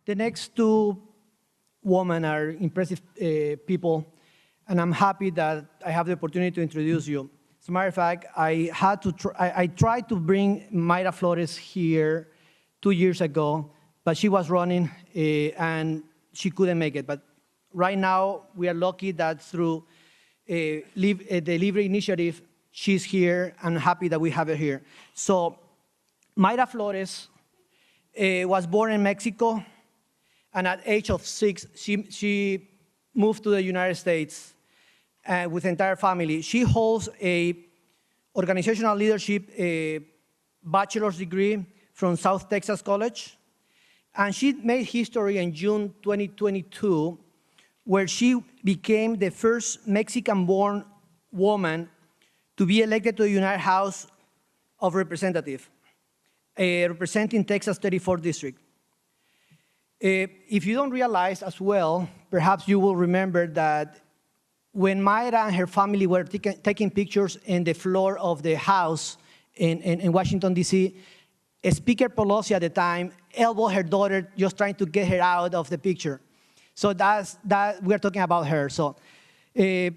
The next two women are impressive people, and I'm happy that I have the opportunity to introduce you. As a matter of fact, I tried to bring Mayra Flores here 2 years ago, but she was running and she couldn't make it. But right now, we are lucky that through the LIBRE initiative, she's here, and I'm happy that we have her here. So Mayra Flores was born in Mexico, and at the age of 6, she moved to the United States with the entire family. She holds a organizational leadership bachelor's degree from South Texas College, and she made history in June 2022, where she became the first Mexican-born woman to be elected to the United House of Representatives, representing Texas 34th District. If you don't realize as well, perhaps you will remember that when Mayra and her family were taking pictures in the floor of the House in Washington, D.C., Speaker Pelosi at the time elbowed her daughter just trying to get her out of the picture. So we're talking about her. So the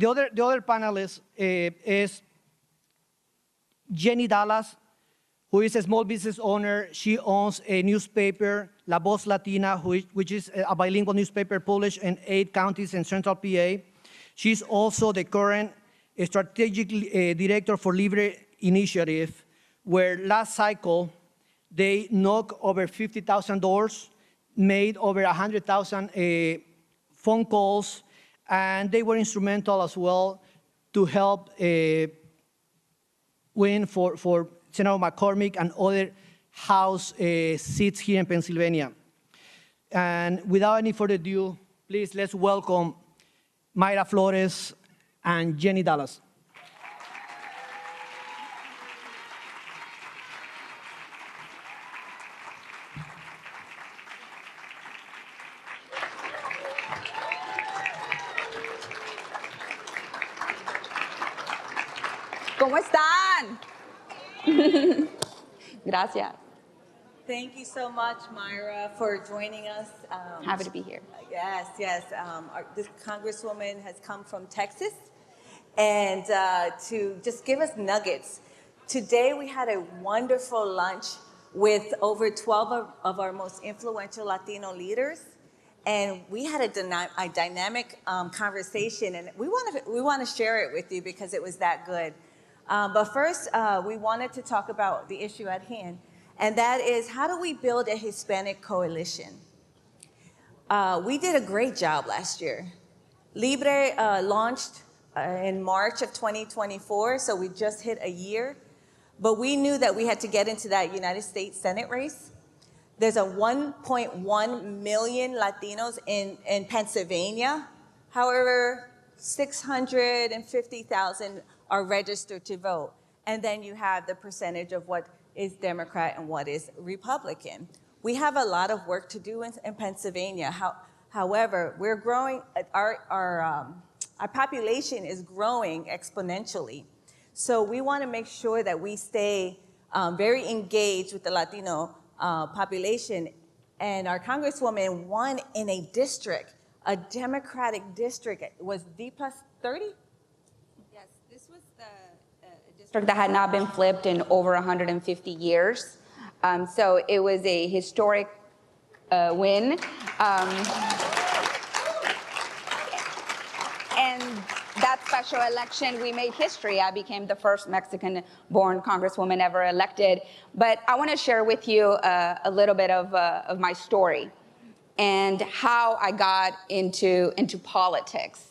other panelist is Jennie Dallas, who is a small business owner. She owns a newspaper, La Voz Latina, which is a bilingual newspaper published in 8 counties in central PA. She's also the current strategic director for LIBRE initiative, where last cycle, they knocked over 50,000 doors, made over 100,000 phone calls, and they were instrumental as well to help win for Senator McCormick and other House seats here in Pennsylvania. And without any further ado, please let's welcome Mayra Flores and Jennie Dallas. ¿Cómo están? Gracias. Thank you so much, Mayra, for joining us. Happy to be here. Yes. This Congresswoman has come from Texas, and to just give us nuggets. Today we had a wonderful lunch with over 12 of our most influential Latino leaders, and we had a dynamic conversation, and we want to share it with you because it was that good. But first, we wanted to talk about the issue at hand, and that is, how do we build a Hispanic coalition? We did a great job last year. LIBRE launched in March of 2024, so we just hit a year. But we knew that we had to get into that United States Senate race. There's a 1.1 million Latinos in Pennsylvania. However, 650,000 are registered to vote. And then you have the percentage of what is Democrat and what is Republican. We have a lot of work to do in Pennsylvania. However, we're growing, our population is growing exponentially. So we want to make sure that we stay very engaged with the Latino population. And our Congresswoman won in a district, a Democratic district. It was D+30? Yes, this was the district that had not been flipped in over 150 years. So it was a historic win. And that special election, we made history. I became the first Mexican-born Congresswoman ever elected. But I want to share with you a little bit of my story and how I got into politics.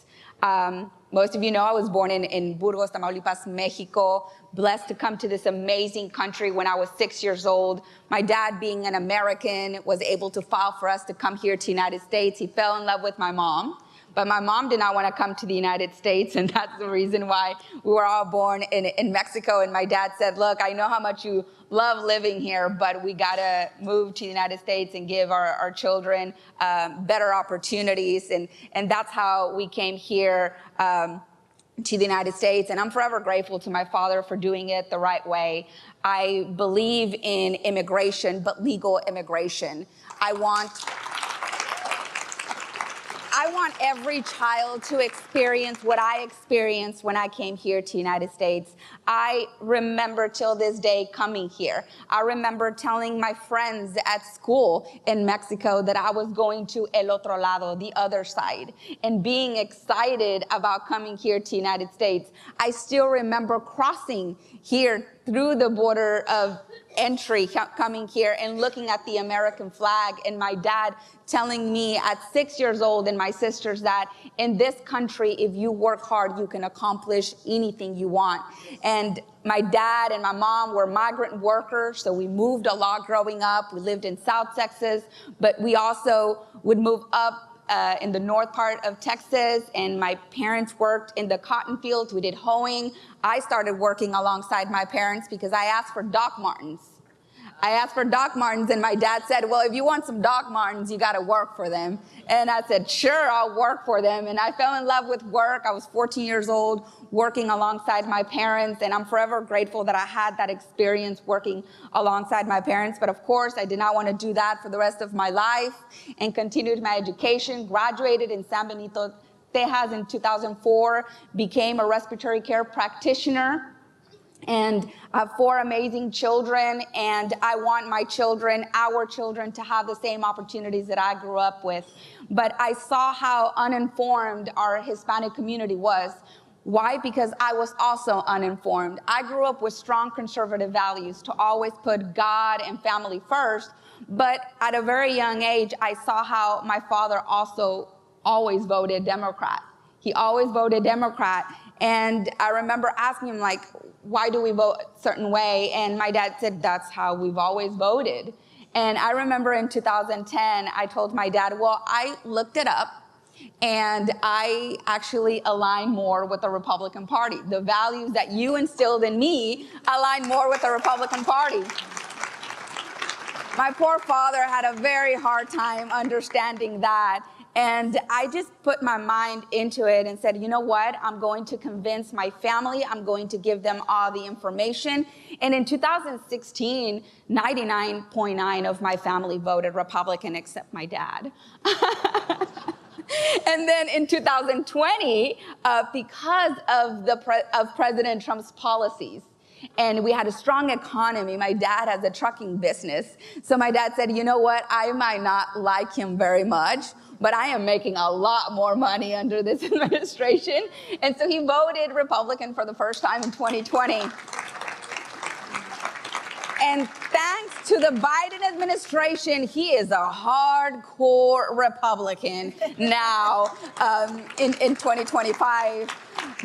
Most of you know I was born in Burgos, Tamaulipas, Mexico, blessed to come to this amazing country when I was 6 years old. My dad, being an American, was able to file for us to come here to the United States. He fell in love with my mom, but my mom did not want to come to the United States, and that's the reason why we were all born in Mexico. And my dad said, look, I know how much you love living here, but we got to move to the United States and give our children better opportunities. And that's how we came here to the United States. And I'm forever grateful to my father for doing it the right way. I believe in immigration, but legal immigration. I want I want every child to experience what I experienced when I came here to the United States. I remember till this day coming here. I remember telling my friends at school in Mexico that I was going to el otro lado, the other side, and being excited about coming here to the United States. I still remember crossing here through the border of entry, coming here and looking at the American flag, and my dad telling me at 6 years old and my sisters that in this country, if you work hard, you can accomplish anything you want. And my dad and my mom were migrant workers, so we moved a lot growing up. We lived in South Texas, but we also would move up in the north part of Texas, and my parents worked in the cotton fields. We did hoeing. I started working alongside my parents because I asked for Doc Martens. I asked for Doc Martens, and my dad said, well, if you want some Doc Martens, you got to work for them. And I said, sure, I'll work for them. And I fell in love with work. I was 14 years old, working alongside my parents, and I'm forever grateful that I had that experience working alongside my parents. But of course, I did not want to do that for the rest of my life, and continued my education, graduated in San Benito, Texas in 2004, became a respiratory care practitioner. And I have 4 amazing children, and I want my children, our children, to have the same opportunities that I grew up with. But I saw how uninformed our Hispanic community was. Why? Because I was also uninformed. I grew up with strong conservative values to always put God and family first. But at a very young age, I saw how my father also always voted Democrat. He always voted Democrat. And I remember asking him, like, why do we vote a certain way? And my dad said, that's how we've always voted. And I remember in 2010, I told my dad, well, I looked it up, and I actually align more with the Republican Party. The values that you instilled in me align more with the Republican Party. My poor father had a very hard time understanding that. And I just put my mind into it and said, you know what? I'm going to convince my family. I'm going to give them all the information. And in 2016, 99.9% of my family voted Republican except my dad. And then in 2020, because of President Trump's policies, and we had a strong economy. My dad has a trucking business. So my dad said, you know what? I might not like him very much, but I am making a lot more money under this administration. And so he voted Republican for the first time in 2020. And thanks to the Biden administration, he is a hardcore Republican now in 2025.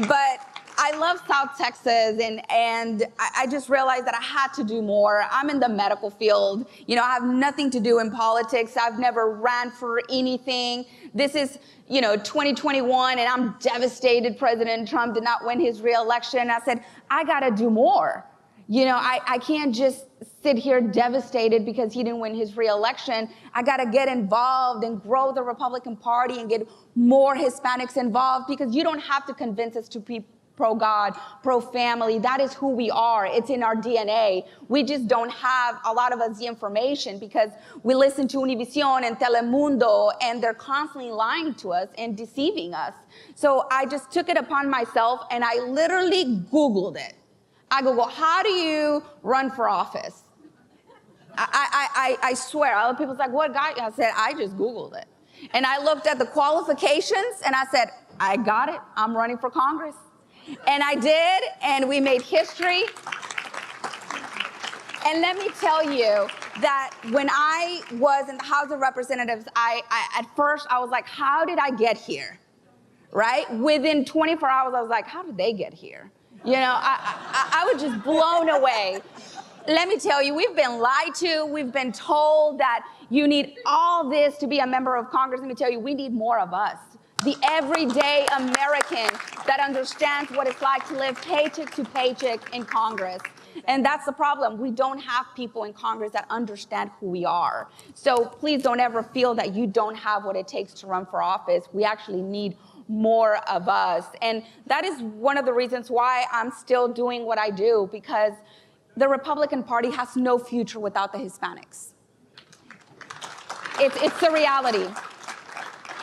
But I love South Texas, and I just realized that I had to do more. I'm in the medical field. You know, I have nothing to do in politics. I've never ran for anything. This is, 2021, and I'm devastated President Trump did not win his reelection. I said, I got to do more. I can't just sit here devastated because he didn't win his reelection. I got to get involved and grow the Republican Party and get more Hispanics involved, because you don't have to convince us to be pro-God, pro-family. That is who we are. It's in our DNA. We just don't have, a lot of us, the information because we listen to Univision and Telemundo, and they're constantly lying to us and deceiving us. So I just took it upon myself, and I literally Googled it. I Googled, how do you run for office? I swear, other people's like, what got you? I said, I just Googled it. And I looked at the qualifications, and I said, I got it. I'm running for Congress. And I did, and we made history. And let me tell you that when I was in the House of Representatives, at first I was like, how did I get here? Right? Within 24 hours, I was like, how did they get here? I was just blown away. Let me tell you, we've been lied to. We've been told that you need all this to be a member of Congress. Let me tell you, we need more of us. The everyday American that understands what it's like to live paycheck to paycheck in Congress. And that's the problem. We don't have people in Congress that understand who we are. So please don't ever feel that you don't have what it takes to run for office. We actually need more of us. And that is one of the reasons why I'm still doing what I do, because the Republican Party has no future without the Hispanics. It's the reality.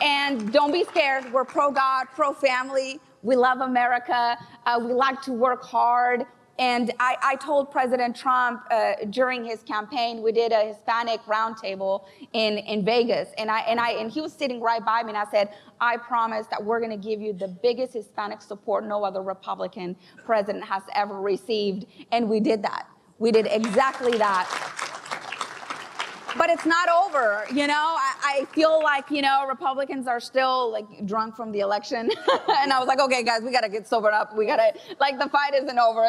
And don't be scared. We're pro-God, pro-family. We love America. We like to work hard. And I told President Trump during his campaign, we did a Hispanic roundtable in Vegas, and he was sitting right by me, and I said, I promise that we're going to give you the biggest Hispanic support no other Republican president has ever received, and we did that. We did exactly that. But it's not over, you know. I feel like, you know, Republicans are still like drunk from the election. And I was like, okay, guys, we got to get sobered up. We got to, like, the fight isn't over.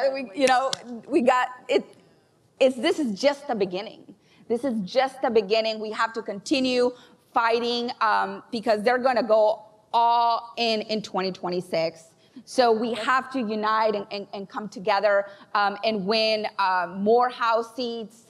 We got it. This is just the beginning. This is just the beginning. We have to continue fighting because they're going to go all in 2026. So we have to unite and come together and win more House seats.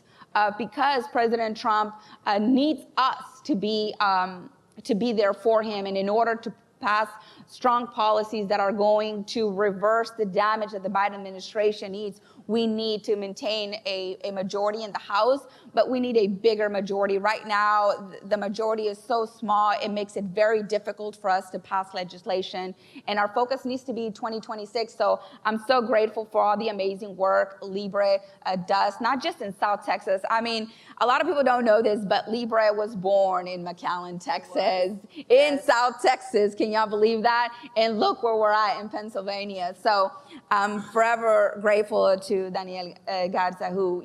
Because President Trump needs us to be there for him, and in order to pass strong policies that are going to reverse the damage that the Biden administration needs, we need to maintain a majority in the House, but we need a bigger majority. Right now, the majority is so small, it makes it very difficult for us to pass legislation, and our focus needs to be 2026. So I'm so grateful for all the amazing work LIBRE does, not just in South Texas. I mean, a lot of people don't know this, but LIBRE was born in McAllen, Texas, in South Texas. Can y'all believe that? And look where we're at in Pennsylvania. So I'm forever grateful to Daniel Garza, who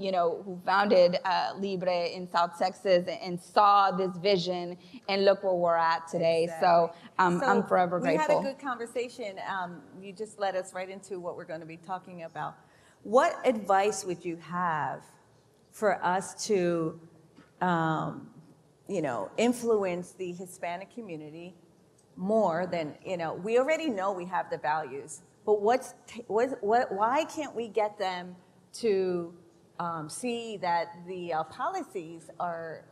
founded LIBRE in South Texas and saw this vision, and look where we're at today. Exactly. So I'm forever grateful. We had a good conversation. You just led us right into what we're going to be talking about. What advice would you have for us to, influence the Hispanic community more than, we already know we have the values, but why can't we get them to see that the policies are,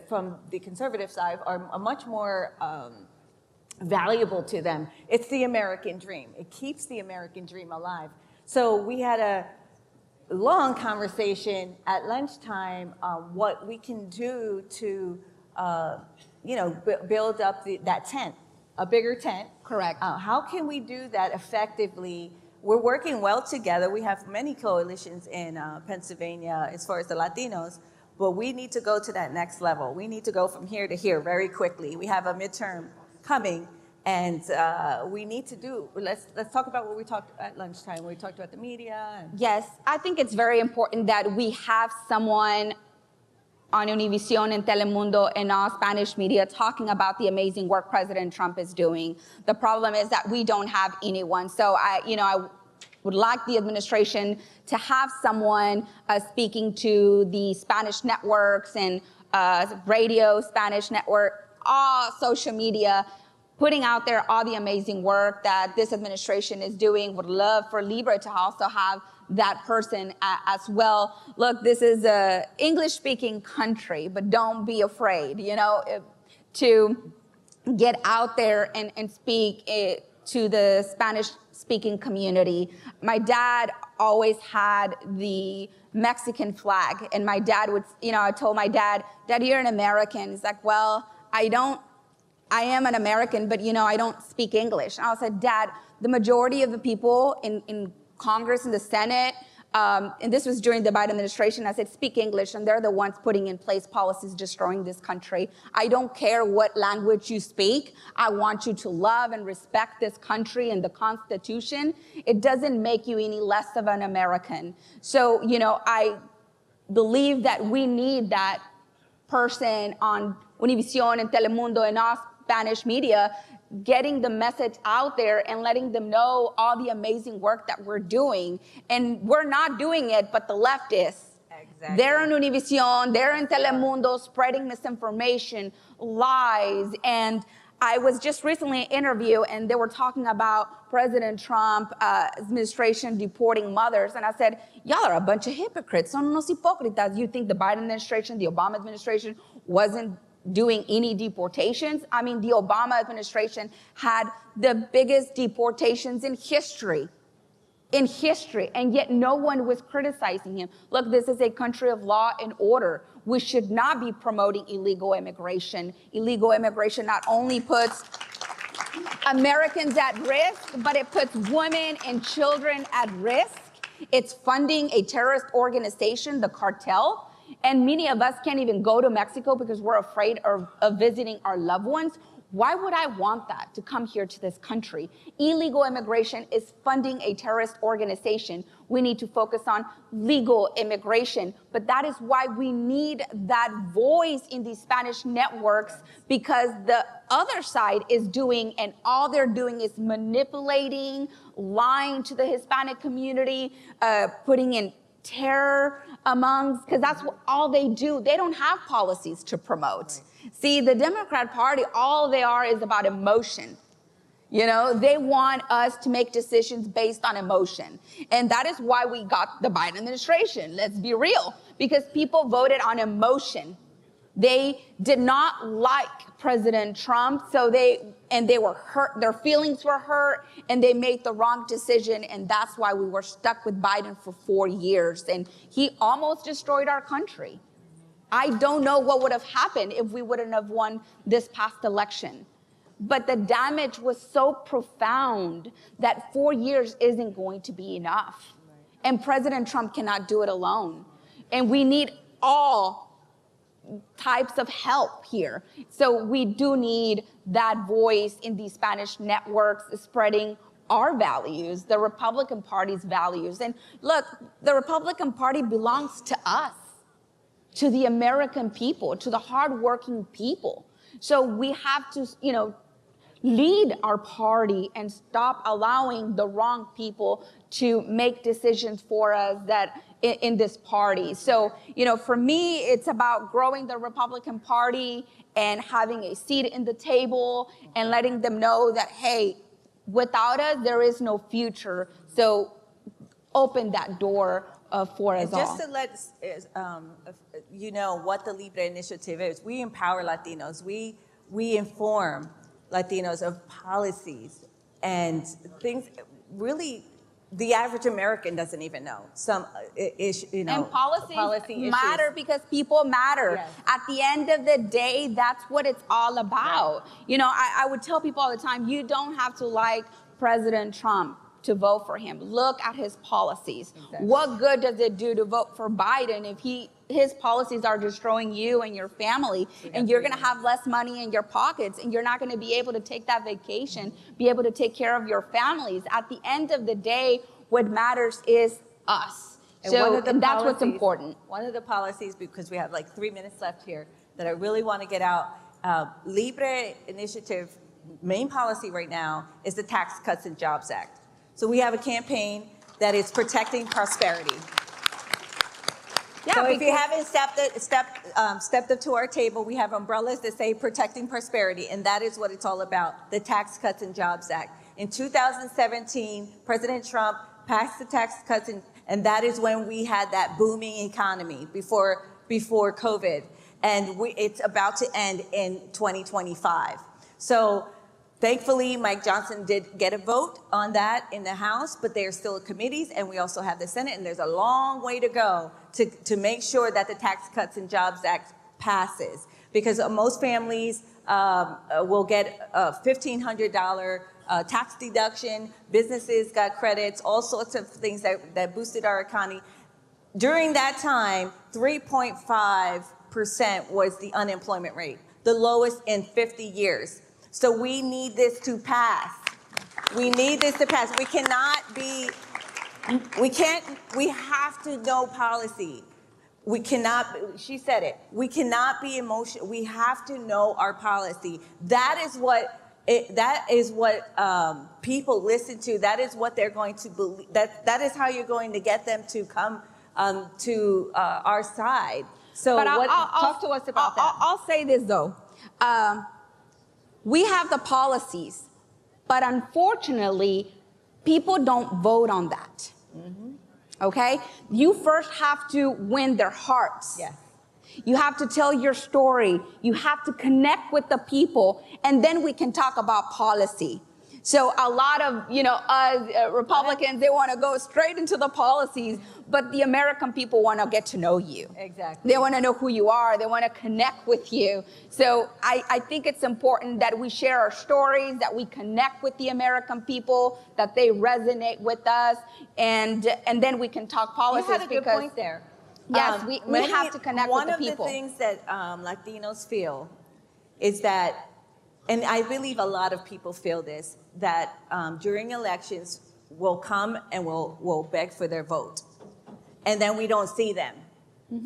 from the conservative side, are much more valuable to them? It's the American dream. It keeps the American dream alive. So we had a long conversation at lunchtime on what we can do to, build up that tent, a bigger tent. Correct. How can we do that effectively? We're working well together. We have many coalitions in Pennsylvania as far as the Latinos, but we need to go to that next level. We need to go from here to here very quickly. We have a midterm coming, and we need to do. Let's talk about what we talked at lunchtime. We talked about the media. Yes, I think it's very important that we have someone on Univision and Telemundo and all Spanish media talking about the amazing work President Trump is doing. The problem is that we don't have anyone. So I would like the administration to have someone speaking to the Spanish networks and radio, Spanish network, all social media, putting out there all the amazing work that this administration is doing. Would love for LIBRE to also have that person as well. Look, this is an English-speaking country, but don't be afraid, to get out there and speak to the Spanish-speaking community. My dad always had the Mexican flag, and my dad would, I told my dad, "Dad, you're an American." He's like, "Well, I am an American, but I don't speak English." And I said, "Dad, the majority of the people in Congress and the Senate," and this was during the Biden administration, I said, "speak English, and they're the ones putting in place policies destroying this country. I don't care what language you speak. I want you to love and respect this country and the Constitution. It doesn't make you any less of an American." So, I believe that we need that person on Univision and Telemundo and all Spanish media, getting the message out there and letting them know all the amazing work that we're doing. And we're not doing it, but the left is. Exactly. They're on Univision, they're in Telemundo, spreading misinformation, lies. And I was just recently in an interview, and they were talking about President Trump's administration deporting mothers. And I said, y'all are a bunch of hypocrites. Son unos hipócritas. You think the Biden administration, the Obama administration wasn't doing any deportations? I mean, the Obama administration had the biggest deportations in history, and yet no one was criticizing him. Look, this is a country of law and order. We should not be promoting illegal immigration. Illegal immigration not only puts Americans at risk, but it puts women and children at risk. It's funding a terrorist organization, the cartel. And many of us can't even go to Mexico because we're afraid of visiting our loved ones. Why would I want that to come here to this country? Illegal immigration is funding a terrorist organization. We need to focus on legal immigration. But that is why we need that voice in these Spanish networks, because the other side is doing, and all they're doing is manipulating, lying to the Hispanic community, putting in terror amongst, because that's all they do. They don't have policies to promote. See, the Democrat Party, all they are is about emotion. You know, they want us to make decisions based on emotion. And that is why we got the Biden administration. Let's be real, because people voted on emotion. They did not like President Trump, so they were hurt, their feelings were hurt, and they made the wrong decision, and that's why we were stuck with Biden for 4 years, and he almost destroyed our country. I don't know what would have happened if we wouldn't have won this past election. But the damage was so profound that 4 years isn't going to be enough. And President Trump cannot do it alone. And we need all types of help here. So we do need that voice in these Spanish networks spreading our values, the Republican Party's values. And look, the Republican Party belongs to us, to the American people, to the hardworking people. So we have to, lead our party and stop allowing the wrong people to make decisions for us that in this party. So, for me, it's about growing the Republican Party and having a seat in the table and letting them know that, hey, without us, there is no future. So open that door for us all. Just to let you know what the LIBRE initiative is, we empower Latinos. We inform Latinos of policies and things really the average American doesn't even know. Some and policy matter issues. Because people matter. Yes. At the end of the day, that's what it's all about. Right. I would tell people all the time, you don't have to like President Trump to vote for him. Look at his policies. Exactly. What good does it do to vote for Biden if his policies are destroying you and your family, and you're going to have less money in your pockets, and you're not going to be able to take that vacation, be able to take care of your families? At the end of the day, what matters is us. And that's what's important. One of the policies, because we have like 3 minutes left here, that I really want to get out, LIBRE initiative, main policy right now is the Tax Cuts and Jobs Act. So we have a campaign that is protecting prosperity. Yeah, so if you haven't stepped up to our table, we have umbrellas that say protecting prosperity, and that is what it's all about, the Tax Cuts and Jobs Act. In 2017, President Trump passed the Tax Cuts, and that is when we had that booming economy before COVID, and it's about to end in 2025. So thankfully, Mike Johnson did get a vote on that in the House, but they are still committees, and we also have the Senate, and there's a long way to go to make sure that the Tax Cuts and Jobs Act passes. Because most families will get a $1,500 tax deduction, businesses got credits, all sorts of things that boosted our economy. During that time, 3.5% was the unemployment rate, the lowest in 50 years. So we need this to pass. We need this to pass. We have to know policy. We cannot, she said it, we cannot be emotional. We have to know our policy. That is what people listen to. That is what they're going to believe. That is how you're going to get them to come to our side. So talk to us about that. I'll say this though. We have the policies, but unfortunately, people don't vote on that. Mm-hmm. Okay? You first have to win their hearts. Yes. You have to tell your story. You have to connect with the people, and then we can talk about policy. So a lot of, us Republicans, they want to go straight into the policies, but the American people want to get to know you. Exactly. They want to know who you are. They want to connect with you. So I think it's important that we share our stories, that we connect with the American people, that they resonate with us, and then we can talk politics. You had a good point there. Yes, we have to connect with the people. One of the things that Latinos feel is that, and I believe a lot of people feel this, that during elections, we'll come and we'll beg for their vote. And then we don't see them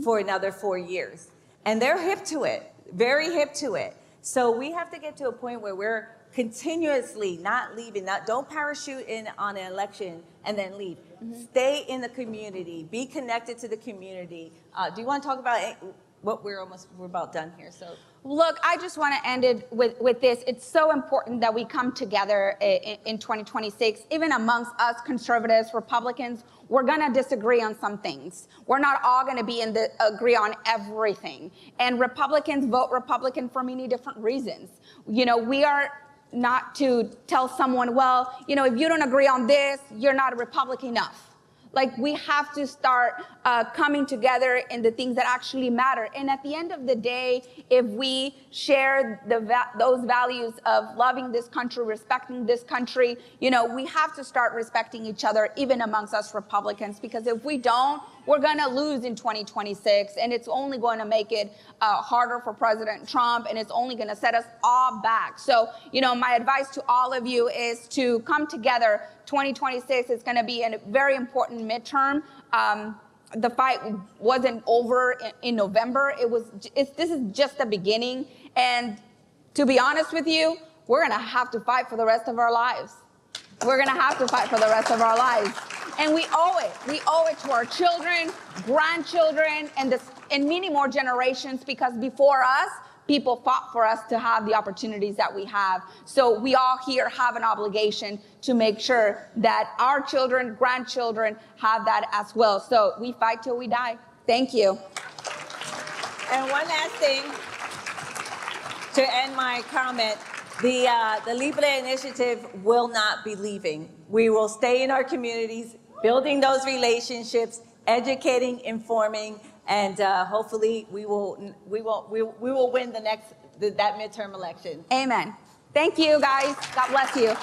for another 4 years. And they're hip to it, very hip to it. So we have to get to a point where we're continuously not leaving, don't parachute in on an election and then leave. Stay in the community, be connected to the community. Do you want to talk about what we're about done here? So. Look, I just want to end it with this. It's so important that we come together in 2026, even amongst us conservatives, Republicans. We're going to disagree on some things. We're not all going to agree on everything. And Republicans vote Republican for many different reasons. We are not to tell someone, well, if you don't agree on this, you're not a Republican enough. Like, we have to start coming together in the things that actually matter. And at the end of the day, if we share those values of loving this country, respecting this country, we have to start respecting each other, even amongst us Republicans, because if we don't, we're going to lose in 2026, and it's only going to make it harder for President Trump, and it's only going to set us all back. So, my advice to all of you is to come together. 2026 is going to be a very important midterm. The fight wasn't over in November. This is just the beginning. And to be honest with you, we're going to have to fight for the rest of our lives. We're going to have to fight for the rest of our lives. And we owe it. We owe it to our children, grandchildren, and many more generations, because before us, people fought for us to have the opportunities that we have. So we all here have an obligation to make sure that our children, grandchildren have that as well. So we fight till we die. Thank you. And one last thing to end my comment. The LIBRE initiative will not be leaving. We will stay in our communities, building those relationships, educating, informing, and hopefully we will win that midterm election. Amen. Thank you, guys. God bless you.